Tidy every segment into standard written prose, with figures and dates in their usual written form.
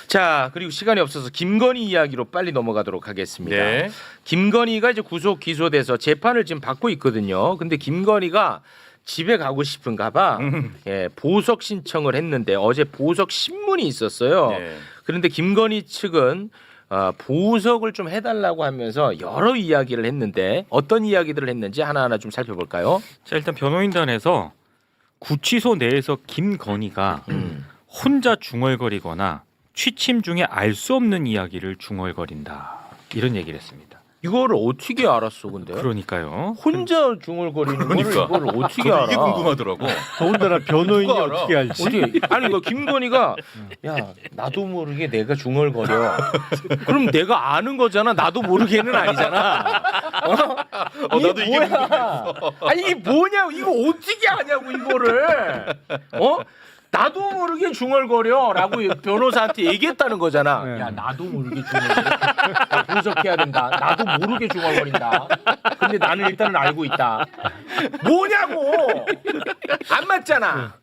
자, 그리고 시간이 없어서 김건희 이야기로 빨리 넘어가도록 하겠습니다. 네. 김건희가 이제 구속 기소돼서 재판을 지금 받고 있거든요. 근데 김건희가 집에 가고 싶은가 봐. 예, 보석 신청을 했는데 어제 보석 신문이 있었어요. 네. 그런데 김건희 측은 보석을 좀 해달라고 하면서 여러 이야기를 했는데 어떤 이야기들을 했는지 하나하나 좀 살펴볼까요? 자, 일단 변호인단에서 구치소 내에서 김건희가 혼자 중얼거리거나 취침 중에 알 수 없는 이야기를 중얼거린다, 이런 얘기를 했습니다. 이거를 어떻게 알았어, 근데? 그러니까요. 혼자 중얼거리는 그러니까. 거를 이걸 어떻게 저도 알아? 이게 궁금하더라고. 더군다나 변호인이 누가 알아? 어떻게 알지? 어떻게? 아니 그 김건희가 야 나도 모르게 내가 중얼거려. 그럼 내가 아는 거잖아. 나도 모르게는 아니잖아. 나도 이게 뭐야? 아니 이게 뭐냐고. 이거 어떻게 아냐고 이거를. 나도 모르게 중얼거려라고 변호사한테 얘기했다는 거잖아. 네. 야 나도 모르게 중얼거려. 나 분석해야 된다. 나도 모르게 중얼거린다. 근데 나는 일단은 알고 있다. 뭐냐고. 안 맞잖아.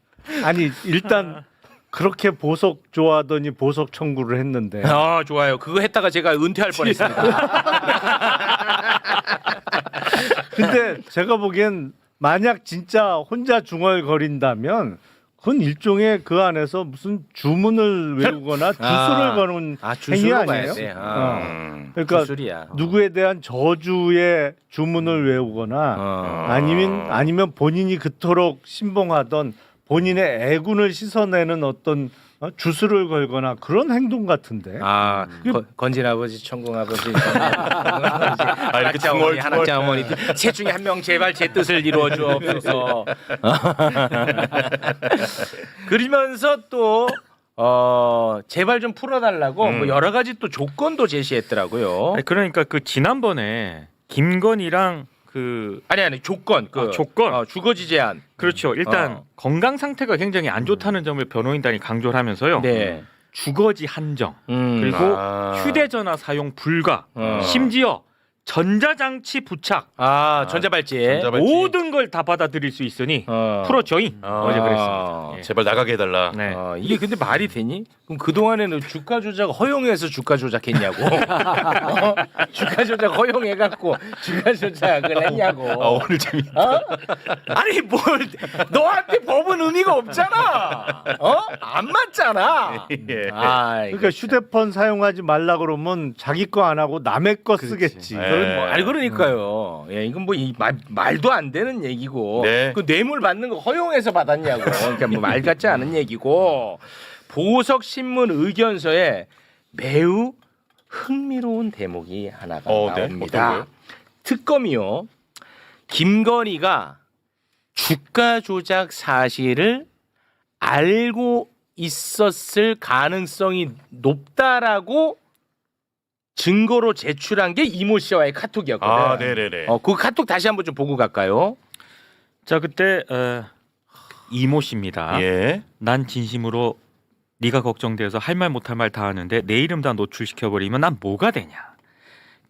아니 일단 그렇게 보석 좋아하더니 보석 청구를 했는데 아 좋아요. 그거 했다가 제가 은퇴할 뻔했습니다. 근데 제가 보기엔 만약 진짜 혼자 중얼거린다면 그건 일종의 그 안에서 무슨 주문을 외우거나 주술을 거는 행위 주술로 아니에요? 봐야 돼. 그러니까 주술이야. 누구에 대한 저주의 주문을 외우거나 아니면 본인이 그토록 신봉하던 본인의 애군을 씻어내는 어떤 주술을 걸거나 그런 행동 같은데. 건진 아버지, 천궁 아버지, 이렇게 한학자 어머니, 한학자 어머니 셋 중에 한 명 제발 제 뜻을 이루어 주옵소서. 그러면서 또 제발 좀 풀어달라고 뭐 여러 가지 또 조건도 제시했더라고요. 아니, 그러니까 그 지난번에 김건희랑 아니 조건 조건 주거지 제한. 그렇죠. 일단 건강 상태가 굉장히 안 좋다는 점을 변호인단이 강조를 하면서요. 네. 주거지 한정, 그리고 아. 휴대전화 사용 불가, 심지어 전자장치 부착, 전자발찌. 모든 걸 다 받아들일 수 있으니 풀어줘잉. 어제 그랬습니다. 예. 제발 나가게 해달라. 네. 이게 근데 말이 되니? 그럼 그동안에는 주가 조작 허용해서 주가 조작했냐고. 주가 조작 허용해갖고 주가 조작을 했냐고. 오늘 재밌다. 아니 뭘 너한테 법은 의미가 없잖아. 안 맞잖아. 예. 그러니까 휴대폰 사용하지 말라 그러면 자기 거 안 하고 남의 거 쓰겠지. 네. 그러니까요. 예, 이건 뭐 말도 안 되는 얘기고. 네. 그 뇌물 받는 거 허용해서 받았냐고. 그러니까 뭐 말 같지 않은 얘기고. 보석 신문 의견서에 매우 흥미로운 대목이 하나가 네. 나옵니다. 어떤 거요? 특검이요. 김건희가 주가 조작 사실을 알고 있었을 가능성이 높다라고 증거로 제출한 게 이모 씨와의 카톡이었거든요. 네네네. 그 카톡 다시 한번 좀 보고 갈까요? 자, 그때 이모 씨입니다. 예. 난 진심으로 네가 걱정돼서 할 말 못할 말 다 하는데 내 이름 다 노출시켜버리면 난 뭐가 되냐.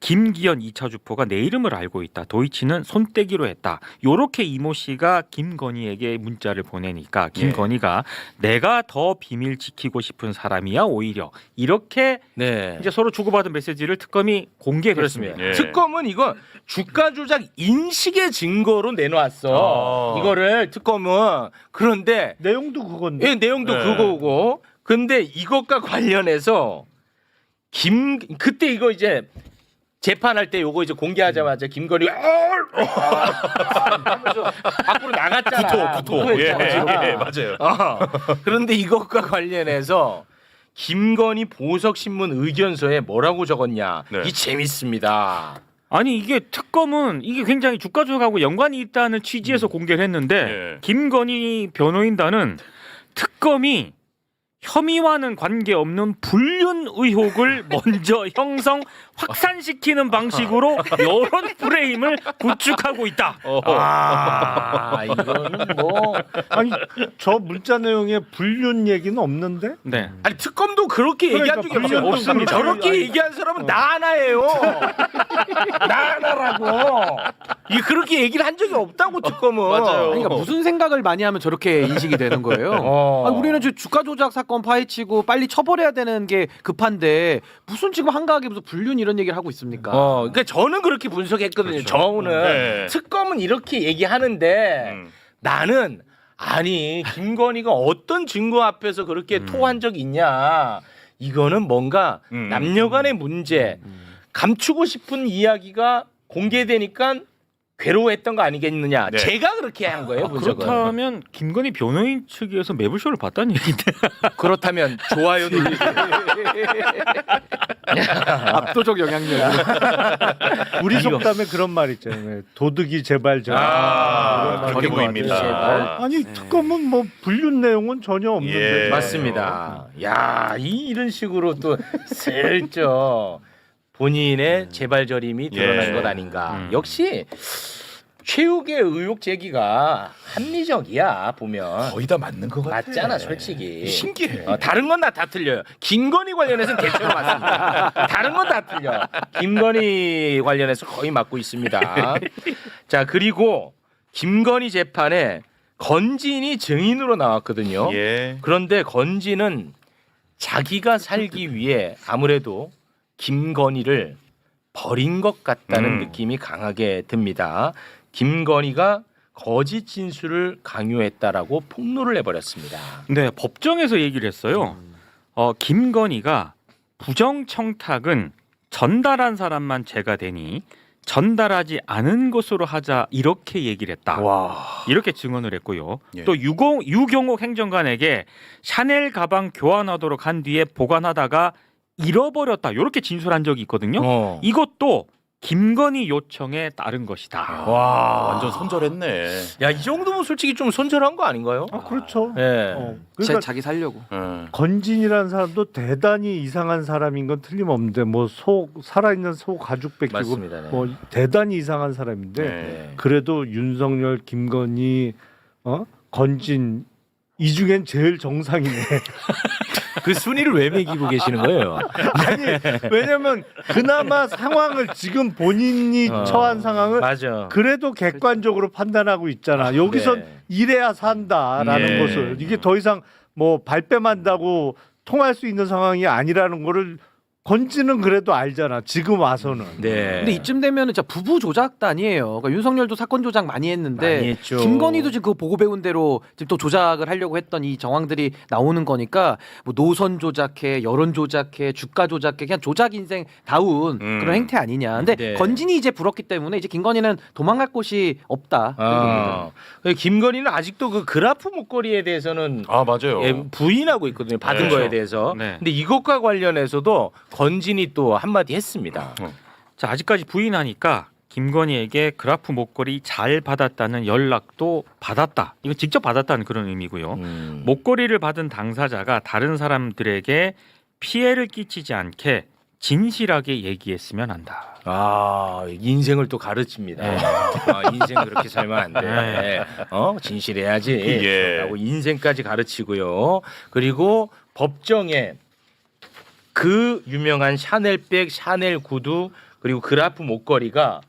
김기현 2차 주포가 내 이름을 알고 있다. 도이치는 손떼기로 했다. 요렇게 이모 씨가 김건희에게 문자를 보내니까 김건희가 내가 더 비밀 지키고 싶은 사람이야 오히려 이렇게 이제 서로 주고받은 메시지를 특검이 공개했습니다. 예. 특검은 이거 주가 조작 인식의 증거로 내놓았어. 이거를 특검은. 그런데 내용도 그건데. 예, 내용도 그거고. 근데 이것과 관련해서 그때 이거 이제 재판할 때 요거 이제 공개하자마자 김건희가 하면서 밖으로 나갔잖아. 구토. 예, 구토했잖아. 맞아요. 그런데 이것과 관련해서 김건희 보석신문 의견서에 뭐라고 적었냐. 네. 이 재밌습니다. 아니 이게 특검은 이게 굉장히 주가 조작하고 연관이 있다는 취지에서 공개를 했는데 예. 김건희 변호인단은 특검이 혐의와는 관계없는 불륜 의혹을 먼저 형성 확산시키는 방식으로 여론 프레임을 구축하고 있다. 이거는 뭐 아니 저 문자 내용에 불륜 얘기는 없는데? 네. 아니 특검도 그렇게 얘기한 적이 불륜도 없습니다. 그렇게 저렇게 얘기한 사람은 나 하나예요. 나 하나라고. 이 그렇게 얘기를 한 적이 없다고 특검은. 맞아요. 그러니까 무슨 생각을 많이 하면 저렇게 인식이 되는 거예요. 우리는 저 주가 조작 사건 사건 파헤치고 빨리 처벌해야 되는 게 급한데 무슨 지금 한가하게 무슨 불륜 이런 얘기를 하고 있습니까? 그러니까 저는 그렇게 분석했거든요. 저는 네. 특검은 이렇게 얘기하는데 나는 아니 김건희가 어떤 증거 앞에서 그렇게 토한 적이 있냐? 이거는 뭔가 남녀간의 문제, 감추고 싶은 이야기가 공개되니까 괴로워했던 거 아니겠느냐? 네. 제가 그렇게 한 거예요. 분석은. 그렇다면 김건희 변호인 측에서 매불쇼를 봤다는 얘기인데. 그렇다면 좋아요 누르기. 압도적 영향력. 우리 속담에 그런 말 있잖아요. 도둑이 제발 저. 그렇게 보입니다. 제발. 아니 특검은 뭐 불륜 내용은 전혀 없는데. 예. 맞습니다. 야, 이런 식으로 또 슬쩍 본인의 재발저림이 드러난 예. 것 아닌가. 역시 최욱의 의혹 제기가 합리적이야 보면. 거의 다 맞는 것 같아. 맞잖아 솔직히. 신기해. 다른 건 다 틀려요. 김건희 관련해서는 대체로 맞습니다. 다른 건 다 틀려. 김건희 관련해서 거의 맞고 있습니다. 자 그리고 김건희 재판에 건진이 증인으로 나왔거든요. 예. 그런데 건진은 자기가 살기 위해 아무래도 김건희를 버린 것 같다는 느낌이 강하게 듭니다. 김건희가 거짓 진술을 강요했다라고 폭로를 해버렸습니다. 네, 법정에서 얘기를 했어요. 김건희가 부정 청탁은 전달한 사람만 죄가 되니 전달하지 않은 것으로 하자 이렇게 얘기를 했다. 이렇게 증언을 했고요. 예. 또 유경옥 행정관에게 샤넬 가방 교환하도록 한 뒤에 보관하다가 잃어버렸다. 이렇게 진술한 적이 있거든요. 이것도 김건희 요청에 따른 것이다. 와, 완전 손절했네. 야, 이 정도면 솔직히 좀 손절한 거 아닌가요? 아 그렇죠. 예. 그러니까 자기 살려고. 건진이라는 사람도 대단히 이상한 사람인 건 틀림없는데 뭐 소 살아있는 소 가죽 뺏기고 맞습니다. 네. 뭐 대단히 이상한 사람인데 네. 그래도 윤석열, 김건희, 건진 이 중엔 제일 정상이네. 그 순위를 왜 매기고 계시는 거예요? 아니 왜냐면 그나마 상황을 지금 본인이 처한 상황을 맞아. 그래도 객관적으로 판단하고 있잖아. 여기선 네. 이래야 산다라는 예. 것을 이게 더 이상 뭐 발뺌한다고 통할 수 있는 상황이 아니라는 거를 건지는 그래도 알잖아. 지금 와서는. 네. 근데 이쯤 되면은 진짜 부부 조작단이에요. 그러니까 윤석열도 사건 조작 많이 했는데 많이 했죠. 김건희도 지금 그거 보고 배운 대로 지금 또 조작을 하려고 했던 이 정황들이 나오는 거니까 뭐 노선 조작해, 여론 조작해, 주가 조작해, 그냥 조작 인생 다운 그런 행태 아니냐. 근데 네. 건진이 이제 불었기 때문에 이제 김건희는 도망갈 곳이 없다. 김건희는 아직도 그 그라프 목걸이에 대해서는 아 맞아요. 예, 부인하고 있거든요. 받은 네. 거에 대해서. 네. 근데 이것과 관련해서도 건진이 또 한마디 했습니다. 자, 아직까지 부인하니까 김건희에게 그라프 목걸이 잘 받았다는 연락도 받았다. 이거 직접 받았다는 그런 의미고요. 목걸이를 받은 당사자가 다른 사람들에게 피해를 끼치지 않게 진실하게 얘기했으면 한다. 아, 인생을 또 가르칩니다. 인생 그렇게 살면 안 돼. 네. 진실해야지. 예. 라고 인생까지 가르치고요. 그리고 법정에 그 유명한 샤넬백, 샤넬 구두 그리고 그라프 목걸이가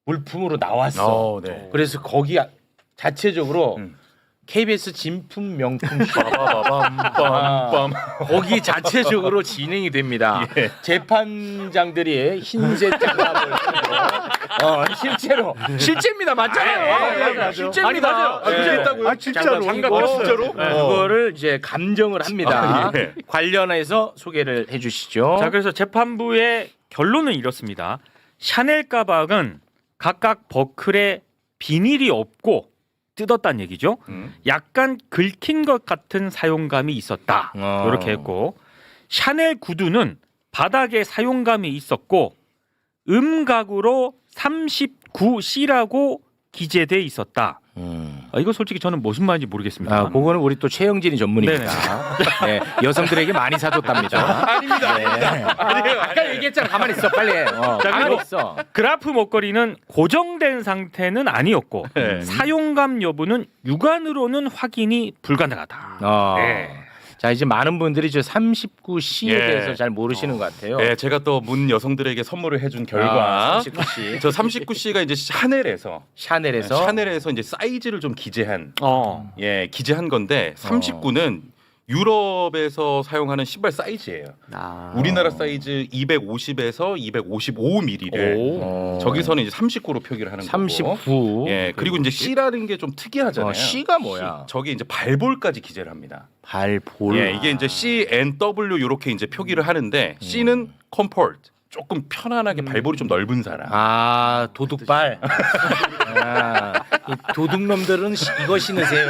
물품으로 나왔어. 네. 그래서 거기 자체적으로 KBS 진품 명품 빠바바밤 거기 자체적으로 진행이 됩니다. 예. 재판장들이 흰색 장갑을 실제로 실제입니다. 맞잖아요. 맞아요. 실제입니다. 아 진짜로. 장갑 진짜로? 네. 그거를 이제 감정을 합니다. 예. 관련해서 소개를 해주시죠. 자, 그래서 재판부의 결론은 이렇습니다. 샤넬 가방은 각각 버클에 비닐이 없고 뜯었다는 얘기죠. 약간 긁힌 것 같은 사용감이 있었다. 이렇게 했고 샤넬 구두는 바닥에 사용감이 있었고 음각으로 39C라고 기재돼 있었다. 이거 솔직히 저는 무슨 말인지 모르겠습니다. 그거는 우리 또 최영진이 전문입니다. 네, 여성들에게 많이 사줬답니다. 아닙니다. 아니에요. 아까 얘기했잖아. 가만히 있어. 빨리 해. 가만히 있어. 그라프 목걸이는 고정된 상태는 아니었고 네. 사용감 여부는 육안으로는 확인이 불가능하다. 네. 자 이제 많은 분들이 저 39C에 예. 대해서 잘 모르시는 것 같아요. 네, 제가 또 문 여성들에게 선물을 해준 결과 39C. 저 39C가 이제 샤넬에서 샤넬에서 이제 사이즈를 좀 기재한 어. 기재한 건데 39는 유럽에서 사용하는 신발 사이즈예요. 아. 우리나라 사이즈 250에서 255mm를 오. 저기서는 이제 39로 표기를 하는 거고. 39. 예, 그리고 이제 C라는 게 좀 특이하잖아요. C가 뭐야? 저기 이제 발볼까지 기재를 합니다. 발볼. 예, 이게 이제 C, N, W 이렇게 이제 표기를 하는데 C는 comfort, 조금 편안하게 발볼이 좀 넓은 사람. 아 도둑발. 아, 이 도둑놈들은 이거 신으세요.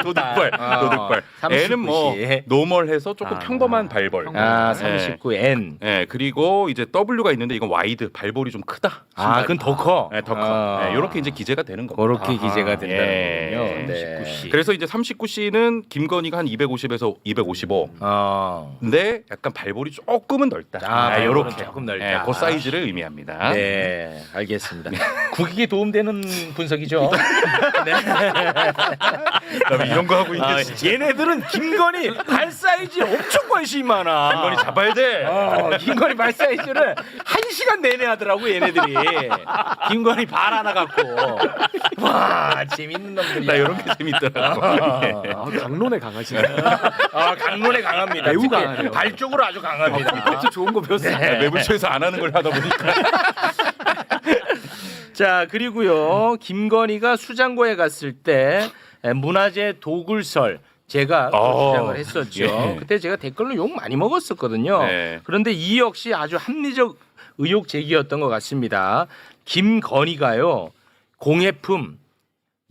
도둑발, 도둑발. N은 뭐 39C. 노멀해서 조금 평범한 발볼. 아 예. 39N. 예, 그리고 이제 W가 있는데 이건 와이드, 발볼이 좀 크다. 아 그건 더 커. 네, 더 커. 아. 이렇게 이제 기재가 되는 겁니다. 그렇게 기재가 된다는 예. 거군요. 네. 39C. 그래서 이제 39C는 김건희가 한 250에서 255. 근데 약간 발볼이 조금은 넓다. 아, 발볼은 요렇게. 조금 넓다. 예, 그 사이즈를 의미합니다. 네, 알겠습니다. 국익에 도움되는 분석이죠. 네. 그다음에 이런 거 하고 있는데 아, 얘네들은 김건희 발 사이즈에 엄청 관심이 많아. 김건희 잡아야 돼. 김건희 발 사이즈를 1시간 내내 하더라고 얘네들이. 김건희 발 하나 갖고. 와 재밌는 놈들이야. 나 이런 게 재밌더라고. 예. 아, 강론에 강하시네. 아 강론에 강합니다. 매우 특히 강하네요. 발 쪽으로 아주 강합니다. 콘텐츠 좋은 거 배웠어요. 네. 매불쇼에서 안 하는 걸 하다 보니까. 자 그리고요 김건희가 수장고에 갔을 때 문화재 도굴설 제가 또 주장을 했었죠. 예. 그때 제가 댓글로 욕 많이 먹었었거든요. 네. 그런데 이 역시 아주 합리적 의혹 제기였던 것 같습니다. 김건희가요 공예품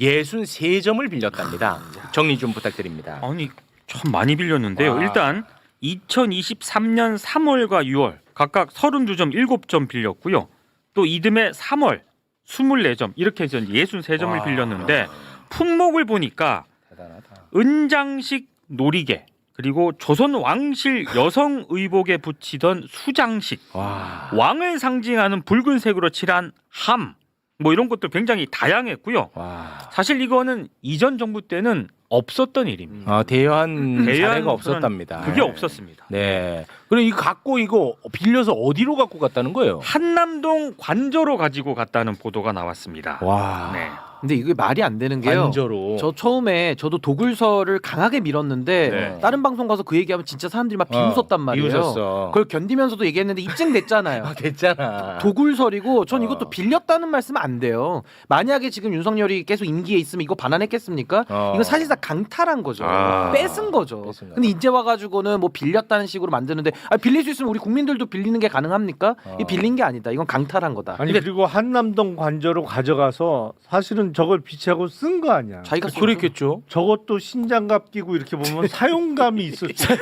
63점을 빌렸답니다. 정리 좀 부탁드립니다. 아니 참 많이 빌렸는데요. 와. 일단 2023년 3월과 6월 각각 32점, 7점 빌렸고요. 또 이듬해 3월 24점 이렇게 해서 63점을 와. 빌렸는데 품목을 보니까 대단하다. 은장식 놀이개 그리고 조선 왕실 여성 의복에 붙이던 수장식 와. 왕을 상징하는 붉은색으로 칠한 함 뭐 이런 것들 굉장히 다양했고요. 와. 사실 이거는 이전 정부 때는 없었던 일입니다. 대여한 대여한 사례가 그런- 없었답니다. 그게 없었습니다. 네. 그럼 이거 갖고 이거 빌려서 어디로 갖고 갔다는 거예요? 한남동 관저로 가지고 갔다는 보도가 나왔습니다. 와. 네. 근데 이게 말이 안 되는 게요. 관저로. 저 처음에 저도 도굴설을 강하게 밀었는데 네. 다른 방송 가서 그 얘기하면 진짜 사람들이 막 비웃었단 말이에요. 비웃었어. 그걸 견디면서도 얘기했는데 입증됐잖아요. 됐잖아. 도굴설이고 전 어. 이것도 빌렸다는 말씀 안 돼요. 만약에 지금 윤석열이 계속 임기에 있으면 이거 반환했겠습니까? 이건 사실상 강탈한 거죠. 아. 뺏은 거죠. 뺏은 거죠. 근데 이제 와가지고는 뭐 빌렸다는 식으로 만드는데 빌릴 수 있으면 우리 국민들도 빌리는 게 가능합니까? 이 빌린 게 아니다. 이건 강탈한 거다. 아니 그리고 한남동 관저로 가져가서 사실은 저걸 비치하고 쓴 거 아니야. 자기가 그랬겠죠. 저것도 신장갑 끼고 이렇게 보면 사용감이 있을 수 있어요.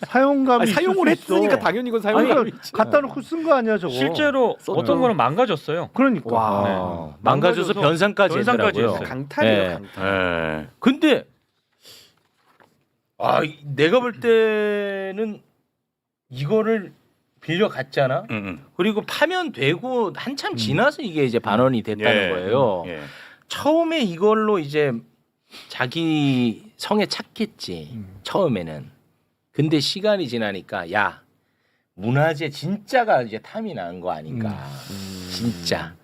사용감이 있을 사용을 수 있어. 했으니까 당연히 이건 아니, 사용감이 그러니까 갖다 놓고 쓴 거 아니야 저거. 실제로 어떤 거는 망가졌어요. 그러니까. 와. 망가져서 변상까지 변상까지 했더라고요. 했어요. 강탈이에요. 네. 강탈. 예. 근데 내가 볼 때는 이거를 빌려 갔잖아. 그리고 파면되고 한참 지나서 이게 이제 반원이 됐다는 예. 거예요. 예. 처음에 이걸로 이제 자기 성에 찼겠지. 처음에는. 근데 시간이 지나니까 야 문화재 진짜가 이제 탐이 난 거 아닌가. 진짜.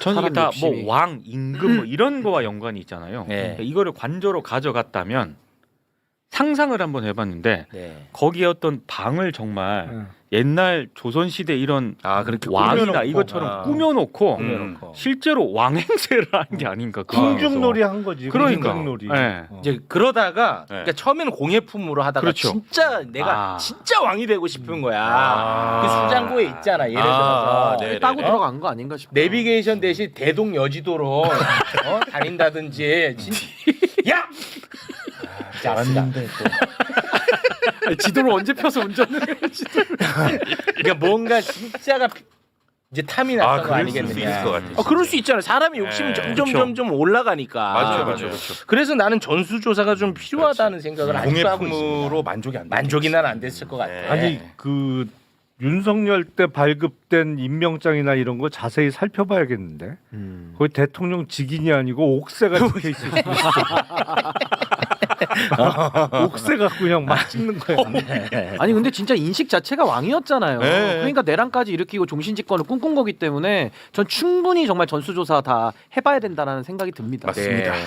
저는 이게 사람 다 욕심이. 뭐 왕, 임금 뭐 이런 거와 연관이 있잖아요. 네. 그러니까 이거를 관저로 가져갔다면 상상을 한번 해봤는데 네. 거기에 어떤 방을 정말 응. 옛날 조선시대 이런 그렇게 왕이나 꾸며놓고. 이것처럼 꾸며놓고 꾸며놓고. 실제로 왕행세를 하는 게 아닌가. 그 궁중놀이 한 거지. 그러니까. 궁중놀이. 네. 이제 그러다가 네. 그러니까 처음에는 공예품으로 하다가 그렇죠. 진짜 내가 아. 진짜 왕이 되고 싶은 거야. 아. 그 수장고에 있잖아. 예를 들어서 네, 따고 네. 들어간 거 아닌가 싶어. 내비게이션 대신 대동 여지도로 다닌다든지. 야! 잘한다. 지도를 언제 펴서 운전을? 그러니까 뭔가 진짜가 이제 탐이 났던 거 그럴 수 있을 아니겠느냐. 것 같아. 그럴 수 있잖아요. 사람이 욕심이 네, 점점 그렇죠. 점점 올라가니까. 맞아요. 그래서 나는 전수조사가 좀 필요하다는 생각을 아직도 하고 있습니다. 공예품으로 만족이 안 돼. 만족이 난 안 됐을 것 같아. 네. 아니 그 윤석열 때 발급된 임명장이나 이런 거 자세히 살펴봐야겠는데. 거기 대통령 직인이 아니고 옥새가 적혀 있을 수도 있어. 옥새 갖고 그냥 막 찍는 거야. 아니 근데 진짜 인식 자체가 왕이었잖아요. 네. 그러니까 내란까지 일으키고 종신집권을 꿈꾼 거기 때문에 전 충분히 정말 전수조사 다 해봐야 된다라는 생각이 듭니다. 맞습니다. 네.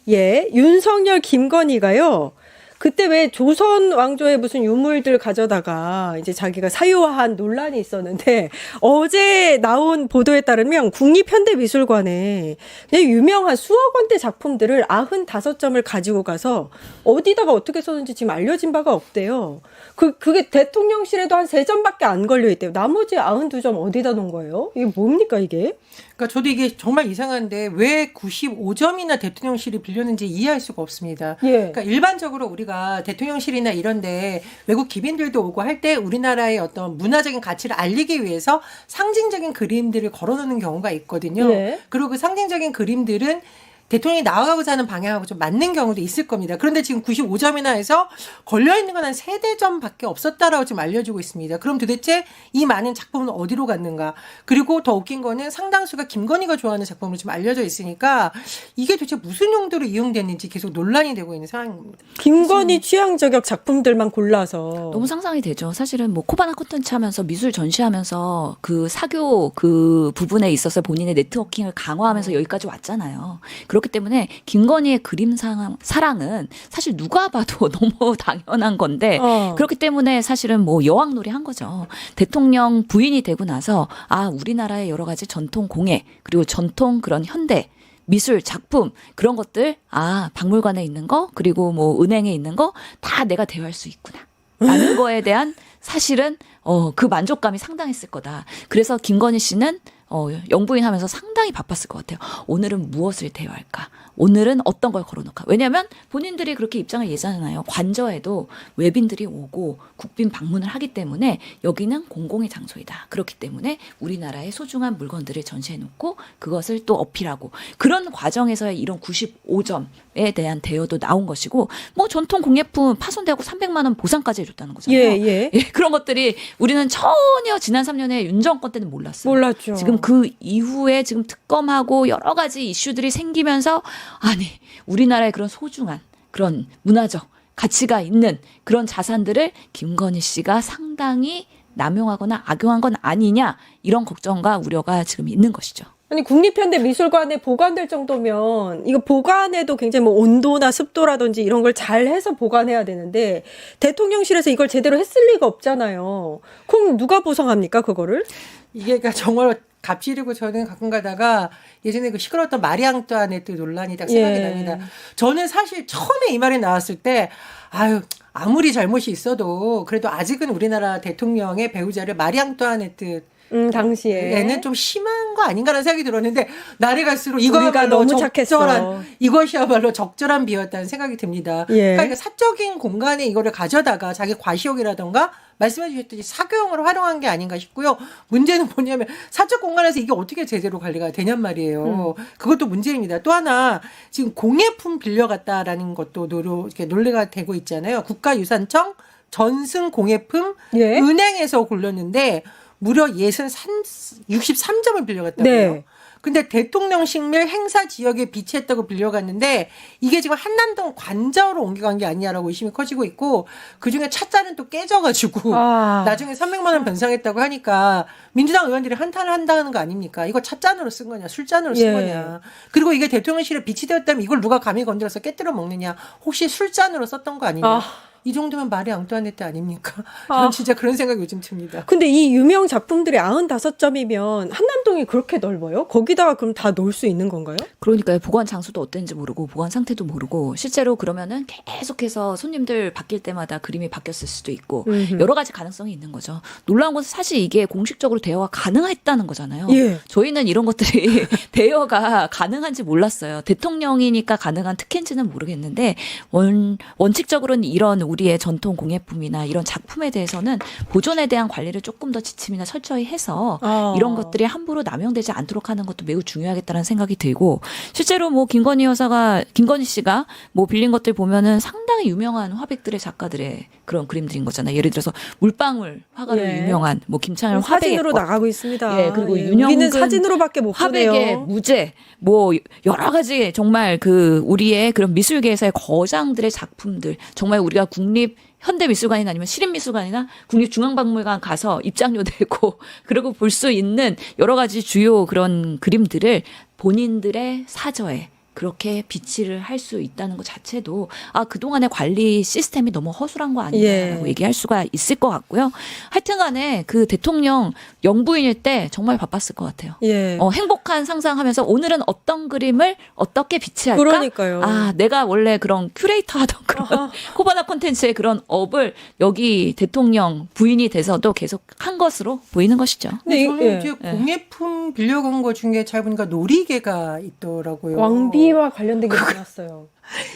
예, 윤석열, 김건희가요. 그때 왜 조선 왕조의 무슨 유물들 가져다가 이제 자기가 사유화한 논란이 있었는데 어제 나온 보도에 따르면 국립현대미술관에 그냥 유명한 수억 원대 작품들을 95점을 가지고 가서 어디다가 어떻게 썼는지 지금 알려진 바가 없대요. 그게 대통령실에도 한 3점밖에 안 걸려 있대요. 나머지 92점 어디다 놓은 거예요? 이게 뭡니까 이게? 그러니까 저도 이게 정말 이상한데 왜 95점이나 대통령실이 빌렸는지 이해할 수가 없습니다. 예. 그러니까 일반적으로 우리가 대통령실이나 이런데 외국 기빈들도 오고 할 때 우리나라의 어떤 문화적인 가치를 알리기 위해서 상징적인 그림들을 걸어놓는 경우가 있거든요. 네. 그리고 그 상징적인 그림들은 대통령이 나아가고자 하는 방향하고 좀 맞는 경우도 있을 겁니다. 그런데 지금 95점이나 해서 걸려있는 건 한 3대점밖에 없었다라고 지금 알려지고 있습니다. 그럼 도대체 이 많은 작품은 어디로 갔는가? 그리고 더 웃긴 거는 상당수가 김건희가 좋아하는 작품으로 지금 알려져 있으니까 이게 도대체 무슨 용도로 이용됐는지 계속 논란이 되고 있는 상황입니다. 김건희 취향 저격 작품들만 골라서 너무 상상이 되죠. 사실은 뭐 코바나 콘텐츠 하면서 미술 전시하면서 그 사교 그 부분에 있어서 본인의 네트워킹을 강화하면서 여기까지 왔잖아요. 그렇기 때문에 김건희의 그림 사랑은 사실 누가 봐도 너무 당연한 건데 그렇기 때문에 사실은 뭐 여왕놀이 한 거죠. 대통령 부인이 되고 나서 아 우리나라의 여러 가지 전통 공예 그리고 전통 그런 현대 미술 작품 그런 것들 아 박물관에 있는 거 그리고 뭐 은행에 있는 거 다 내가 대여할 수 있구나 라는 거에 대한 사실은 그 만족감이 상당했을 거다. 그래서 김건희 씨는 영부인 하면서 상당히 바빴을 것 같아요. 오늘은 무엇을 대여할까? 오늘은 어떤 걸 걸어놓을까? 왜냐하면 본인들이 그렇게 입장을 예잖아요. 관저에도 외빈들이 오고 국빈 방문을 하기 때문에 여기는 공공의 장소이다. 그렇기 때문에 우리나라의 소중한 물건들을 전시해놓고 그것을 또 어필하고 그런 과정에서의 이런 95점에 대한 대여도 나온 것이고 뭐 전통 공예품 파손되고 300만 원 보상까지 해줬다는 거잖아요. 예. 예, 그런 것들이 우리는 전혀 지난 3년에 윤 정권 때는 몰랐어요. 몰랐죠. 지금 그 이후에 지금 특검하고 여러 가지 이슈들이 생기면서 아니 우리나라의 그런 소중한 그런 문화적 가치가 있는 그런 자산들을 김건희 씨가 상당히 남용하거나 악용한 건 아니냐 이런 걱정과 우려가 지금 있는 것이죠. 아니 국립현대미술관에 보관될 정도면 이거 보관에도 굉장히 뭐 온도나 습도라든지 이런 걸 잘 해서 보관해야 되는데 대통령실에서 이걸 제대로 했을 리가 없잖아요. 그럼 누가 보상합니까 그거를? 이게 그러니까 정말 갑질이고 저는 가끔 가다가 예전에 그 시끄러웠던 마리 앙뚜아네트 논란이 딱 생각이 납니다. 저는 사실 처음에 이 말이 나왔을 때 아유 아무리 잘못이 있어도 그래도 아직은 우리나라 대통령의 배우자를 마리 앙뚜아네트 당시에 좀 심한 거 아닌가라는 생각이 들었는데 날이 갈수록 우리가 이거야말로 너무 착했어. 이것이야말로 적절한 비였다는 생각이 듭니다. 예. 그러니까 사적인 공간에 이거를 가져다가 자기 과시욕이라던가 말씀해 주셨듯이 사교용으로 활용한 게 아닌가 싶고요. 문제는 뭐냐면 사적 공간에서 이게 어떻게 제대로 관리가 되냔 말이에요. 그것도 문제입니다. 또 하나 지금 공예품 빌려갔다라는 것도 이렇게 논리가 되고 있잖아요. 국가유산청 전승공예품 예. 은행에서 골랐는데 무려 63점을 빌려갔다고요. 네. 근데 대통령실 및 행사 지역에 비치했다고 빌려갔는데 이게 지금 한남동 관저로 옮겨간 게 아니냐라고 의심이 커지고 있고 그중에 차자는 또 깨져가지고 나중에 300만 원 변상했다고 하니까 민주당 의원들이 한탄을 한다는 거 아닙니까? 이거 차잔으로 쓴 거냐 술잔으로 쓴 거냐. 그리고 이게 대통령실에 비치되었다면 이걸 누가 감히 건드려서 깨뜨려 먹느냐. 혹시 술잔으로 썼던 거 아니냐. 이 정도면 말이 앙뚜아네트 아닙니까? 저는 진짜 그런 생각이 요즘 듭니다. 근데 이 유명 작품들이 95점이면 한남동이 그렇게 넓어요? 거기다가 그럼 다 놓을 수 있는 건가요? 그러니까요. 보관 장소도 어땠는지 모르고 보관 상태도 모르고 실제로 그러면은 계속해서 손님들 바뀔 때마다 그림이 바뀌었을 수도 있고 여러 가지 가능성이 있는 거죠. 놀라운 것은 사실 이게 공식적으로 대여가 가능했다는 거잖아요. 예. 저희는 이런 것들이 대여가 가능한지 몰랐어요. 대통령이니까 가능한 특혜인지는 모르겠는데 원칙적으로는 이런 우리의 전통 공예품이나 이런 작품에 대해서는 보존에 대한 관리를 조금 더 지침이나 철저히 해서 이런 것들이 함부로 남용되지 않도록 하는 것도 매우 중요하겠다는 생각이 들고 실제로 뭐 김건희 씨가 뭐 빌린 것들 보면은 상당히 유명한 화백들의 작가들의 그런 그림들인 거잖아요. 예를 들어서 물방울 화가로 예. 유명한 뭐 김창현 화백의 사진으로 것. 나가고 있습니다. 예, 그리고 우리는 윤영근 사진으로밖에 못 화백의 보네요. 무제 뭐 여러 가지 정말 그 우리의 그런 미술계에서의 거장들의 작품들 정말 우리가 국립 현대미술관이나 아니면 시립미술관이나 국립중앙박물관 가서 입장료 내고 그리고 볼 수 있는 여러 가지 주요 그런 그림들을 본인들의 사저에 그렇게 비치를 할 수 있다는 것 자체도 그동안의 관리 시스템이 너무 허술한 거 아니냐라고 얘기할 수가 있을 것 같고요. 하여튼간에 그 대통령 영부인일 때 정말 바빴을 것 같아요. 행복한 상상하면서 오늘은 어떤 그림을 어떻게 비치할까? 그러니까요. 내가 원래 그런 큐레이터 하던 그런 코바나 콘텐츠의 그런 업을 여기 대통령 부인이 돼서도 계속 한 것으로 보이는 것이죠. 근데 저는 이제 공예품 빌려간 거 중에 잘 보니까 놀이개가 있더라고요. 왕비와 관련된 게 많았어요.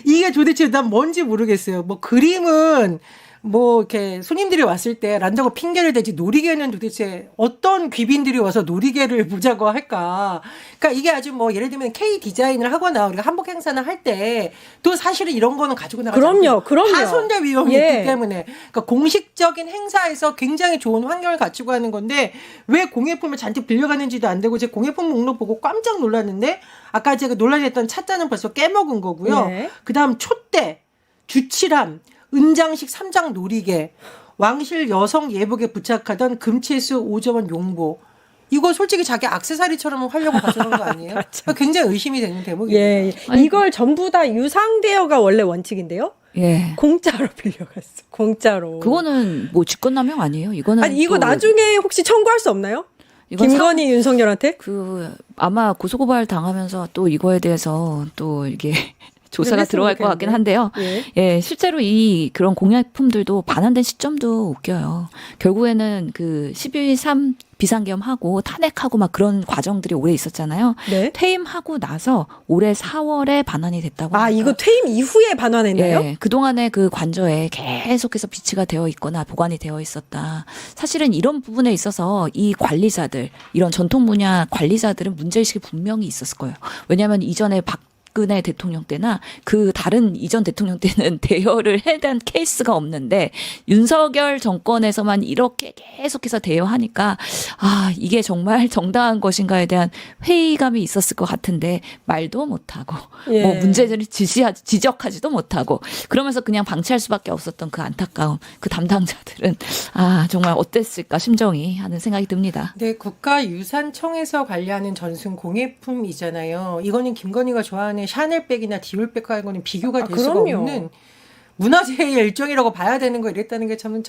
이게 도대체 난 뭔지 모르겠어요. 뭐 그림은 뭐 이렇게 손님들이 왔을 때 란다고 핑계를 대지 놀이개는 도대체 어떤 귀빈들이 와서 놀이개를 보자고 할까? 그러니까 이게 아주 뭐 예를 들면 K 디자인을 하거나 우리가 한복 행사를 할 때 또 사실은 이런 거는 가지고 나가지 않고 그럼요. 파손될 위험이 있기 때문에 그러니까 공식적인 행사에서 굉장히 좋은 환경을 갖추고 하는 건데 왜 공예품을 잔뜩 빌려가는지도 안 되고 제 공예품 목록 보고 깜짝 놀랐는데 아까 제가 논란이 됐던 찻잔은 벌써 깨먹은 거고요. 그다음 촛대, 주칠함, 은장식 3장 놀이개, 왕실 여성 예복에 부착하던 금채수 5점원 용보. 이거 솔직히 자기 액세서리처럼 하려고 가져간 거 아니에요? 굉장히 의심이 되는 대목이에요. 이걸 전부 다 유상대여가 원래 원칙인데요. 공짜로 빌려갔어. 공짜로. 그거는 뭐 직권남용 아니에요? 이거는 이거 나중에 혹시 청구할 수 없나요? 김건희 윤석열한테? 아마 고소고발 당하면서 또 이거에 대해서 또 이게 조사가 들어갈 것 같긴 한데요. 실제로 그런 공약품들도 반환된 시점도 웃겨요. 결국에는 그 12.3 비상계엄하고 탄핵하고 막 그런 과정들이 오래 있었잖아요. 퇴임하고 나서 올해 4월에 반환이 됐다고. 이거 퇴임 이후에 반환했나요? 그동안에 그 관저에 계속해서 비치가 되어 있거나 보관이 되어 있었다. 사실은 이런 부분에 있어서 이 관리자들, 이런 전통 분야 관리자들은 문제의식이 분명히 있었을 거예요. 왜냐하면 이전에 박근혜 대통령 때나 그 다른 이전 대통령 때는 대여를 해단 케이스가 없는데 윤석열 정권에서만 이렇게 계속해서 대여하니까 이게 정말 정당한 것인가에 대한 회의감이 있었을 것 같은데 말도 못하고 뭐 문제를 지적하지도 못하고 그러면서 그냥 방치할 수밖에 없었던 그 안타까움 그 담당자들은 정말 어땠을까 심정이 하는 생각이 듭니다. 네, 국가유산청에서 관리하는 전승 공예품이잖아요. 이거는 김건희가 좋아하는 샤넬백이나 디올백하고는 비교가 될 수가 없는 문화재의 일종이라고 봐야 되는 거 이랬다는 게 참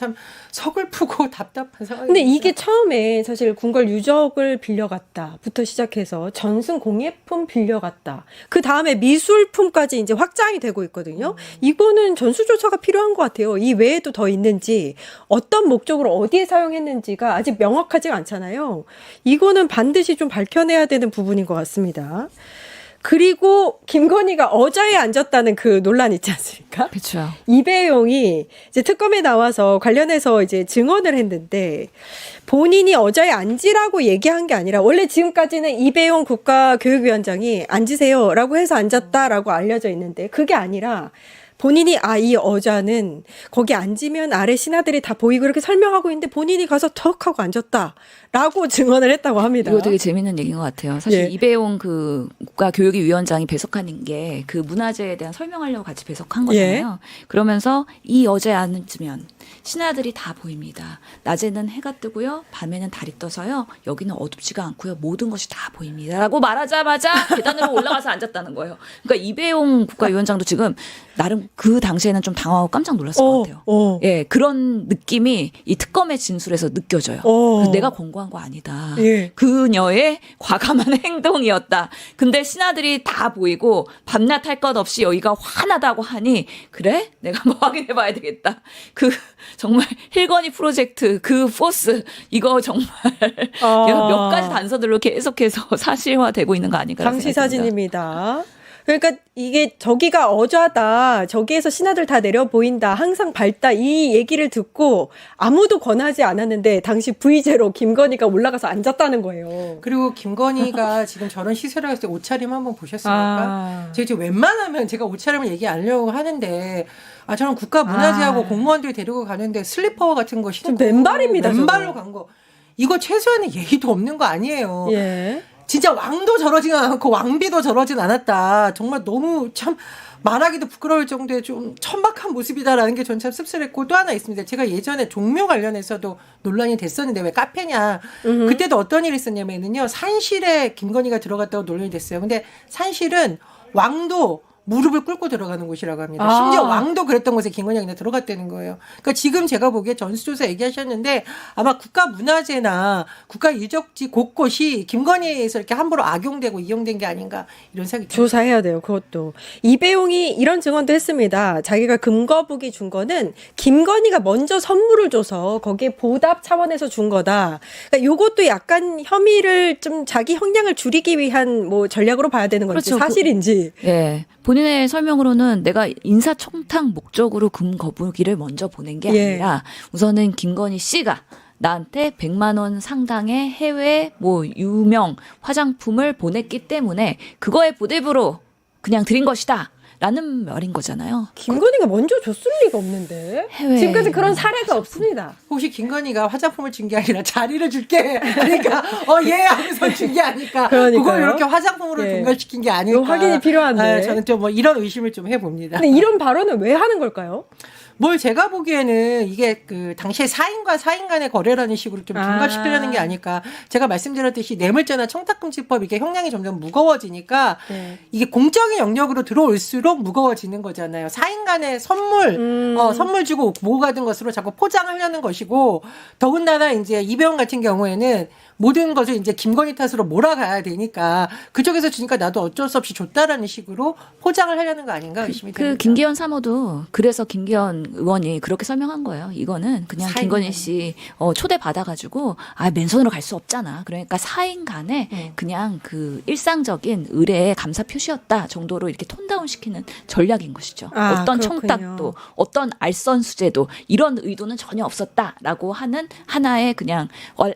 서글프고 답답한 상황입니다. 근데 이게 처음에 사실 궁궐 유적을 빌려갔다부터 시작해서 전승 공예품 빌려갔다. 그 다음에 미술품까지 이제 확장이 되고 있거든요. 이거는 전수조사가 필요한 것 같아요. 이 외에도 더 있는지 어떤 목적으로 어디에 사용했는지가 아직 명확하지가 않잖아요. 이거는 반드시 좀 밝혀내야 되는 부분인 것 같습니다. 그리고 김건희가 어자에 앉았다는 그 논란 있지 않습니까? 그렇죠. 이배용이 이제 특검에 나와서 관련해서 이제 증언을 했는데 본인이 어자에 앉으라고 얘기한 게 아니라 원래 지금까지는 이배용 국가교육위원장이 앉으세요라고 해서 앉았다라고 알려져 있는데 그게 아니라 본인이 이 어자는 거기 앉으면 아래 신하들이 다 보이고 이렇게 설명하고 있는데 본인이 가서 턱 하고 앉았다라고 증언을 했다고 합니다. 이거 되게 재밌는 얘기인 것 같아요. 사실 이배용 그 국가교육위원장이 배석하는 게 그 문화재에 대한 설명하려고 같이 배석한 거잖아요. 그러면서 이 어자에 앉으면 신하들이 다 보입니다. 낮에는 해가 뜨고요. 밤에는 달이 떠서요. 여기는 어둡지가 않고요. 모든 것이 다 보입니다. 라고 말하자마자 계단으로 올라가서 앉았다는 거예요. 그러니까 이배용 국가위원장도 지금 나름 그 당시에는 좀 당황하고 깜짝 놀랐을 것 같아요. 그런 느낌이 이 특검의 진술에서 느껴져요. 그래서 내가 권고한 거 아니다. 그녀의 과감한 행동이었다. 근데 신하들이 다 보이고 밤낮 할 것 없이 여기가 환하다고 하니 그래? 내가 뭐 확인해 봐야 되겠다. 정말 힐건이 프로젝트 그 포스 이거 정말 몇 가지 단서들로 계속해서 사실화되고 있는 거 아닌가 당시 사진입니다. 그러니까 이게 저기가 어좌다. 저기에서 신하들 다 내려 보인다. 항상 밝다. 이 얘기를 듣고 아무도 권하지 않았는데 당시 V제로 김건희가 올라가서 앉았다는 거예요. 그리고 김건희가 지금 저런 시세를 했을 때 옷차림 한번 보셨습니까? 제가 지금 웬만하면 제가 옷차림을 얘기 안 하려고 하는데 저는 국가문화재하고 공무원들 데리고 가는데 슬리퍼 같은 거 신고 맨발입니다. 맨발로 간 거. 이거 최소한의 예의도 없는 거 아니에요. 진짜 왕도 저러진 않고 왕비도 저러진 않았다. 정말 너무 참 말하기도 부끄러울 정도의 좀 천박한 모습이다라는 게 전 참 씁쓸했고 또 하나 있습니다. 제가 예전에 종묘 관련해서도 논란이 됐었는데 왜 카페냐. 그때도 어떤 일이 있었냐면요. 산실에 김건희가 들어갔다고 논란이 됐어요. 근데 산실은 왕도 무릎을 꿇고 들어가는 곳이라고 합니다. 아. 심지어 왕도 그랬던 곳에 김건희가 그냥 들어갔다는 거예요. 그러니까 지금 제가 보기에 전수조사 얘기하셨는데 아마 국가문화재나 국가유적지 곳곳이 김건희에 의해서 이렇게 함부로 악용되고 이용된 게 아닌가 이런 생각이 듭니다. 조사해야 돼요. 그것도. 이배용이 이런 증언도 했습니다. 자기가 금거북이 준 거는 김건희가 먼저 선물을 줘서 거기에 보답 차원에서 준 거다. 그러니까 요것도 약간 혐의를 좀 자기 형량을 줄이기 위한 뭐 전략으로 봐야 되는 건지 그렇죠. 사실인지. 예. 본인의 설명으로는 내가 인사청탁 목적으로 금거북이를 먼저 보낸 게 예. 아니라 우선은 김건희 씨가 나한테 100만 원 상당의 해외 뭐 유명 화장품을 보냈기 때문에 그거에 보답으로 그냥 드린 것이다. 라는 말인 거잖아요. 김건희가 먼저 줬을 리가 없는데. 해외. 지금까지 그런 사례가 없습니다. 혹시 김건희가 화장품을 준 게 아니라 자리를 줄게. 그러니까 예 하면서 준 게 아닐까. 그러니까요. 그걸 이렇게 화장품으로 예. 동결시킨 게 아닐까. 요 확인이 필요한데. 저는 좀 뭐 이런 의심을 좀 해봅니다. 근데 이런 발언은 왜 하는 걸까요? 뭘 제가 보기에는 이게 그 당시에 사인과 사인 간의 거래라는 식으로 좀 중과시키려는 게 아닐까. 제가 말씀드렸듯이 뇌물죄나 청탁금지법 이게 형량이 점점 무거워지니까 네. 이게 공적인 영역으로 들어올수록 무거워지는 거잖아요. 사인 간의 선물, 선물 주고 뭐 가든 것으로 자꾸 포장하려는 것이고 더군다나 이제 이배용 같은 경우에는 모든 것을 이제 김건희 탓으로 몰아가야 되니까 그쪽에서 주니까 나도 어쩔 수 없이 줬다라는 식으로 포장을 하려는 거 아닌가 의심이 그 듭니다. 김기현 사모도 그래서 김기현 의원이 그렇게 설명한 거예요. 이거는 그냥 사인 김건희 간에. 씨 초대 받아가지고 맨손으로 갈 수 없잖아. 그러니까 사인 간에 그냥 그 일상적인 의뢰의 감사 표시였다 정도로 이렇게 톤다운 시키는 전략인 것이죠. 어떤 그렇군요. 청탁도 어떤 알선 수재도 이런 의도는 전혀 없었다라고 하는 하나의 그냥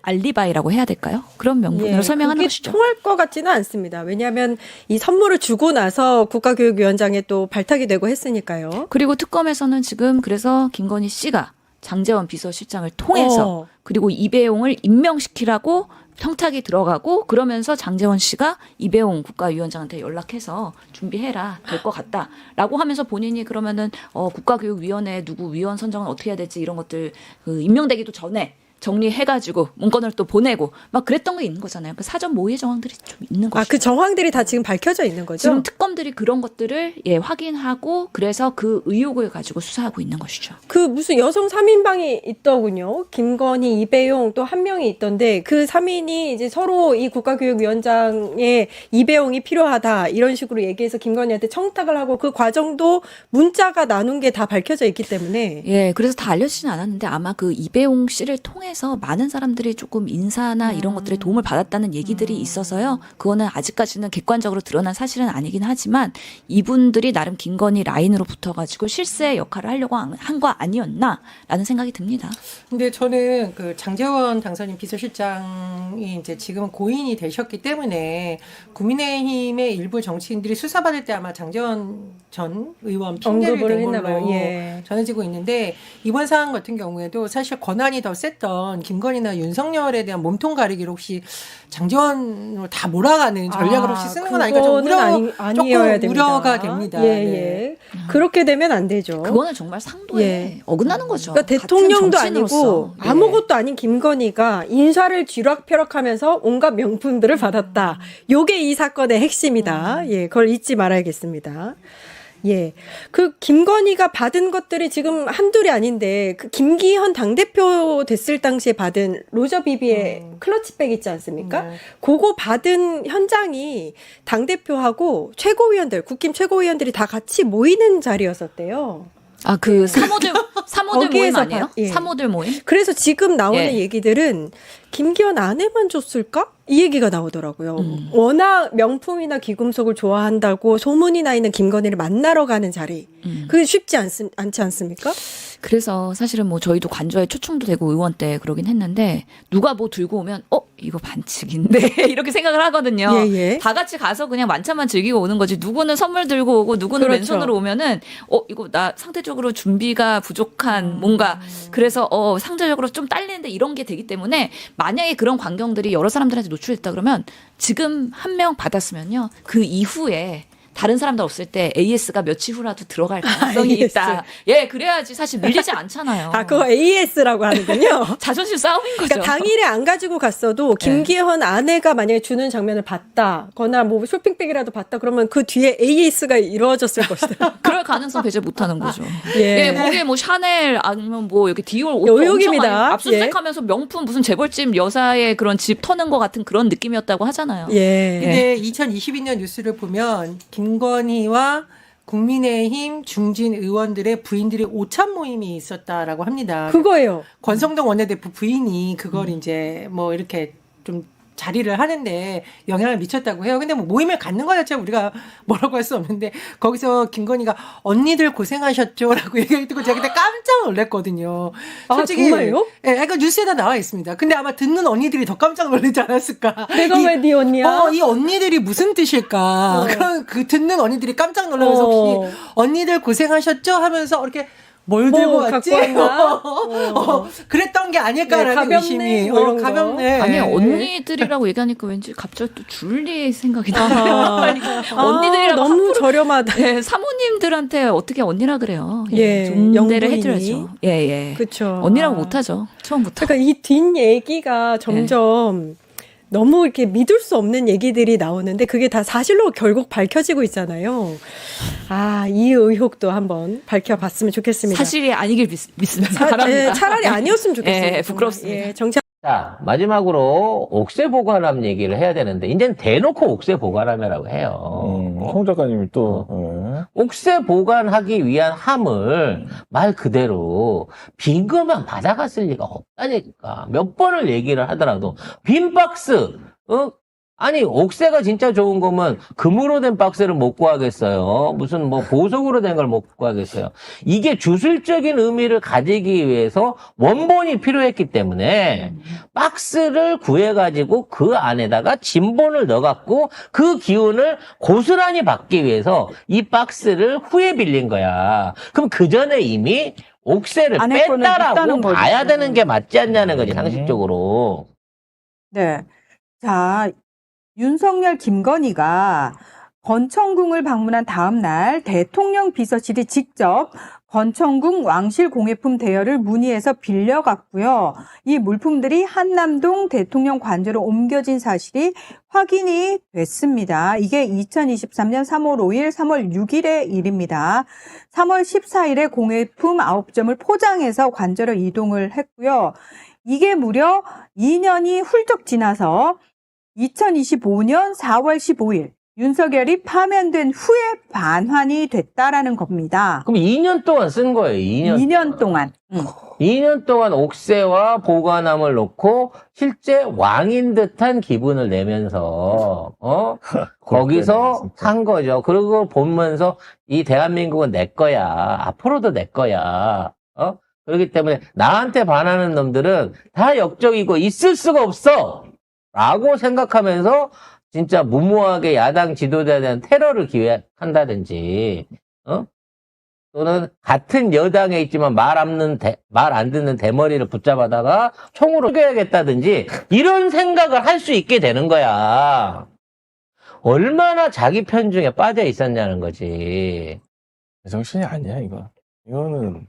알리바이라고 해야 될까요? 그런 명분으로 설명하는 그게 것이죠. 통할 것 같지는 않습니다. 왜냐하면 이 선물을 주고 나서 국가교육위원장에 또 발탁이 되고 했으니까요. 그리고 특검에서는 지금 그래서 김건희 씨가 장제원 비서실장을 통해서 그리고 이배용을 임명시키라고 청탁이 들어가고 그러면서 장제원 씨가 이배용 국가위원장한테 연락해서 준비해라 될 것 같다라고 하면서 본인이 그러면은 국가교육위원회 누구 위원 선정은 어떻게 해야 될지 이런 것들 그 임명되기도 전에 정리해가지고 문건을 또 보내고 막 그랬던 게 있는 거잖아요. 그 사전 모의 정황들이 좀 있는 거죠. 그 정황들이 다 지금 밝혀져 있는 거죠? 지금 특검들이 그런 것들을 확인하고 그래서 그 의혹을 가지고 수사하고 있는 것이죠. 그 무슨 여성 3인방이 있더군요. 김건희, 이배용 또 한 명이 있던데 그 3인이 이제 서로 이 국가교육위원장에 이배용이 필요하다 이런 식으로 얘기해서 김건희한테 청탁을 하고 그 과정도 문자가 나눈 게 다 밝혀져 있기 때문에 예, 그래서 다 알려지진 않았는데 아마 그 이배용 씨를 통해서 많은 사람들이 조금 인사나 이런 것들에 도움을 받았다는 얘기들이 있어서요. 그거는 아직까지는 객관적으로 드러난 사실은 아니긴 하지만 이분들이 나름 김건희 라인으로 붙어가지고 실세 역할을 하려고 한 거 아니었나라는 생각이 듭니다. 근데 저는 그 장제원 당선인 비서실장이 이제 지금 고인이 되셨기 때문에 국민의힘의 일부 정치인들이 수사받을 때 아마 장제원 전 의원 핑계를 언급을 댄 했나 봐요. 걸로 예. 전해지고 있는데 이번 사안 같은 경우에도 사실 권한이 더 셌던 김건희나 윤석열에 대한 몸통 가리기를 혹시 장제원으로 다 몰아가는 전략을 혹시 쓰는 건 아닐까 좀 아니어야 조금 우려가 됩니다. 예, 네. 예. 그렇게 되면 안 되죠. 그거는 정말 상도에 예. 어긋나는 거죠. 그러니까 같은 대통령도 정치인으로서. 아니고 네. 아무것도 아닌 김건희가 인사를 쥐락펴락하면서 온갖 명품들을 받았다. 요게 이 사건의 핵심이다. 예, 그걸 잊지 말아야겠습니다. 예. 그 김건희가 받은 것들이 지금 한둘이 아닌데 그 김기현 당대표 됐을 당시에 받은 로저 비비의 클러치백 있지 않습니까? 네. 그거 받은 현장이 당대표하고 최고위원들, 국힘 최고위원들이 다 같이 모이는 자리였었대요. 그 사모들 모임 거기에서 아니에요? 예. 사모들 모임? 그래서 지금 나오는 예. 얘기들은 김기현 아내만 줬을까? 이 얘기가 나오더라고요. 워낙 명품이나 귀금속을 좋아한다고 소문이 나 있는 김건희를 만나러 가는 자리. 그게 쉽지 않지 않습니까? 그래서 사실은 뭐 저희도 관저에 초청도 되고 의원 때 그러긴 했는데 누가 뭐 들고 오면 이거 반칙인데 이렇게 생각을 하거든요. 예, 예. 다 같이 가서 그냥 만찬만 즐기고 오는 거지. 누구는 선물 들고 오고 누구는 그렇죠. 맨손으로 오면은 이거 나 상대적으로 준비가 부족한 뭔가 그래서 상대적으로 좀 딸리는데 이런 게 되기 때문에 만약에 그런 광경들이 여러 사람들한테 노출됐다 그러면 지금 한 명 받았으면요 그 이후에 다른 사람들 없을 때 AS가 며칠 후라도 들어갈 가능성이 AS. 있다. 예, 그래야지 사실 밀리지 않잖아요. 아, 그거 AS라고 하는군요. 자존심 싸움인 거죠. 그러니까 당일에 안 가지고 갔어도 김기현 아내가 만약에 주는 장면을 봤다거나 뭐 쇼핑백이라도 봤다 그러면 그 뒤에 AS가 이루어졌을 것이다. 그럴 가능성 배제 못하는 거죠. 예. 예, 거기에 뭐 샤넬 아니면 뭐 이렇게 디올 옷 여욕입니다. 엄청 많이 압수수색하면서 명품 무슨 재벌집 여사의 그런 집 터는 것 같은 그런 느낌이었다고 하잖아요. 예. 근데 2022년 뉴스를 보면 김건희와 국민의힘 중진 의원들의 부인들이 오찬 모임이 있었다라고 합니다. 그거예요. 권성동 원내대표 부인이 그걸 이제 뭐 이렇게 좀 자리를 하는데 영향을 미쳤다고 해요. 근데 뭐 모임을 갖는 거 자체가 우리가 뭐라고 할 수 없는데 거기서 김건희가 언니들 고생하셨죠라고 얘기를 듣고 제가 그때 깜짝 놀랐거든요. 아, 솔직히 정말요? 예, 그러니까 뉴스에다 나와 있습니다. 근데 아마 듣는 언니들이 더 깜짝 놀라지 않았을까? 내가 왜 네 언니야? 이 언니들이 무슨 뜻일까? 그런 그 듣는 언니들이 깜짝 놀라면서 혹시 언니들 고생하셨죠? 하면서 이렇게 뭘 뭐 들고 갖고 왔지? 왔나? 그랬던 게 아닐까라는 네, 가볍네, 의심이. 뭐 이런 거. 가볍네. 아니 언니들이라고 얘기하니까 왠지 갑자기 또 줄리 생각이 나. 언니들이라고 너무 함부로 저렴하다. 예, 사모님들한테 어떻게 언니라 그래요? 예, 존대를 영부인이. 해드려야죠. 예, 예. 그렇죠. 언니라고 못하죠. 처음부터. 그러니까 이 뒷 얘기가 점점 너무 이렇게 믿을 수 없는 얘기들이 나오는데 그게 다 사실로 결국 밝혀지고 있잖아요. 아, 이 의혹도 한번 밝혀봤으면 좋겠습니다. 사실이 아니길 믿습니다. 예, 차라리 아니었으면 좋겠습니다. 예, 부끄럽습니다. 예, 정치 자, 마지막으로 옥새 보관함 얘기를 해야 되는데, 이제는 대놓고 옥새 보관함이라고 해요. 송 작가님이 또 옥새 보관하기 위한 함을 말 그대로 빈 것만 받아갔을 리가 없다니까. 몇 번을 얘기를 하더라도, 빈 박스, 아니, 옥새가 진짜 좋은 거면 금으로 된 박스를 못 구하겠어요. 무슨 뭐 보석으로 된 걸 못 구하겠어요. 이게 주술적인 의미를 가지기 위해서 원본이 필요했기 때문에 박스를 구해가지고 그 안에다가 진본을 넣어갖고 그 기운을 고스란히 받기 위해서 이 박스를 후에 빌린 거야. 그럼 그 전에 이미 옥새를 뺐다라고 봐야 되는 게 맞지 않냐는 거지, 상식적으로. 네. 자, 윤석열 김건희가 건천궁을 방문한 다음 날 대통령 비서실이 직접 건천궁 왕실 공예품 대여를 문의해서 빌려갔고요. 이 물품들이 한남동 대통령 관저로 옮겨진 사실이 확인이 됐습니다. 이게 2023년 3월 5일, 3월 6일의 일입니다. 3월 14일에 공예품 9점을 포장해서 관저로 이동을 했고요. 이게 무려 2년이 훌쩍 지나서 2025년 4월 15일 윤석열이 파면된 후에 반환이 됐다라는 겁니다. 그럼 2년 동안 쓴 거예요, 2년 동안. 2년 동안 옥새와 보관함을 놓고 실제 왕인 듯한 기분을 내면서 거기서 산 거죠. 그리고 보면서 이 대한민국은 내 거야. 앞으로도 내 거야. 그렇기 때문에 나한테 반하는 놈들은 다 역적이고 있을 수가 없어. 라고 생각하면서 진짜 무모하게 야당 지도자에 대한 테러를 기획한다든지, 또는 같은 여당에 있지만 말 안 듣는 대머리를 붙잡아다가 총으로 죽여야겠다든지 이런 생각을 할 수 있게 되는 거야. 얼마나 자기 편중에 빠져 있었냐는 거지. 정신이 아니야 이거. 이거는